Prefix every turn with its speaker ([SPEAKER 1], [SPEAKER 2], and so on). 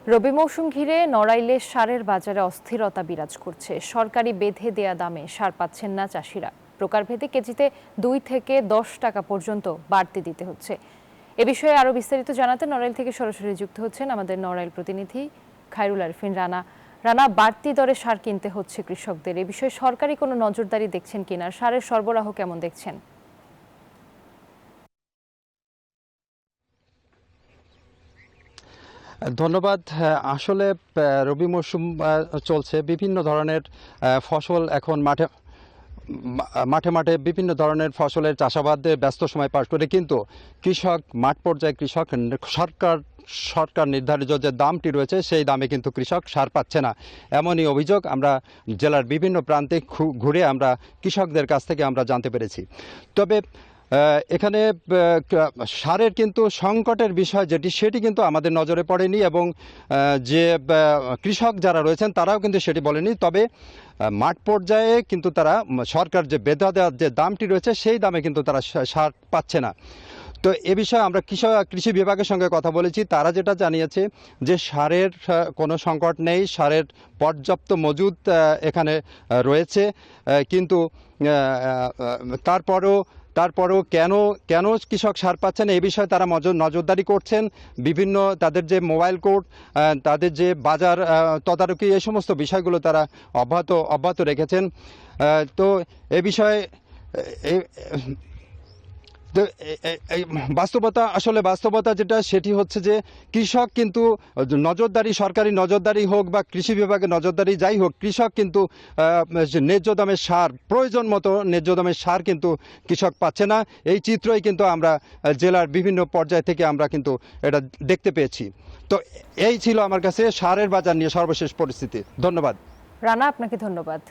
[SPEAKER 1] রবি মৌসুম ঘিরে নড়াইলে সারের বাজারে অস্থিরতা বিরাজ করছে। সরকারি বেঁধে দেয়া দামে সার পাচ্ছেন না চাষিরা। প্রকারভেদে কেজিতে 2 থেকে 10 টাকা পর্যন্ত বাড়তি দিতে হচ্ছে। এ বিষয়ে আরো বিস্তারিত জানাতে নড়াইল থেকে সরাসরি যুক্ত হচ্ছেন আমাদের নড়াইল প্রতিনিধি খায়রুল আরিফিন রানা। রানা, বাড়তি দরে সার কিনতে হচ্ছে কৃষকদের, এ বিষয়ে সরকারি কোনো নজরদারি দেখছেন কিনা? সারের সরবরাহ কেমন দেখছেন?
[SPEAKER 2] ধন্যবাদ। আসলে রবি মৌসুম চলছে। বিভিন্ন ধরনের ফসল এখন মাঠে মাঠে মাঠে বিভিন্ন ধরনের ফসলের চাষাবাদে ব্যস্ত সময় পার করে, কিন্তু কৃষক মাঠ পর্যায়ে কৃষক সরকার নির্ধারিত যে দামটি রয়েছে সেই দামে কিন্তু কৃষক সার পাচ্ছে না। এমনই অভিযোগ আমরা জেলার বিভিন্ন প্রান্তে ঘুরে আমরা কৃষকদের কাছ থেকে আমরা জানতে পেরেছি। তবে এখানে সারের কিন্তু সংকটের বিষয় সেটি কিন্তু আমাদের নজরে পড়েনি, এবং যে কৃষক যারা রয়েছেন তারাও কিন্তু সেটি বলেনি। তবে মাঠ পর্যায়ে কিন্তু তারা সরকার যে বেঁধে দেওয়ার যে দামটি রয়েছে সেই দামে কিন্তু তারা সার পাচ্ছে না। তো এ বিষয়ে আমরা কৃষি বিভাগের সঙ্গে কথা বলেছি। তারা যেটা জানিয়েছে যে সারের কোনো সংকট নেই, সারের পর্যাপ্ত মজুদ এখানে রয়েছে, কিন্তু তারপরও কেন কৃষক সার পাচ্ছেন এই বিষয়ে তারা নজরদারি করছেন। বিভিন্ন তাদের যে মোবাইল কোর্ট, তাদের যে বাজার তদারকি, এই সমস্ত বিষয়গুলো তারা অব্যাহত রেখেছেন। তো এ বিষয়ে তো বাস্তবতা যেটা সেটি হচ্ছে যে কৃষক কিন্তু সরকারি নজরদারি হোক বা কৃষি বিভাগের নজরদারি যাই হোক, কৃষক কিন্তু ন্যায্য দামের সার, প্রয়োজন মতো ন্যায্য দামের সার কিন্তু কৃষক পাচ্ছে না। এই চিত্রই কিন্তু আমরা জেলার বিভিন্ন পর্যায় থেকে আমরা কিন্তু এটা দেখতে পেয়েছি। তো এই ছিল আমার কাছে সারের বাজার নিয়ে সর্বশেষ পরিস্থিতি। ধন্যবাদ
[SPEAKER 1] রানা, আপনাকে ধন্যবাদ।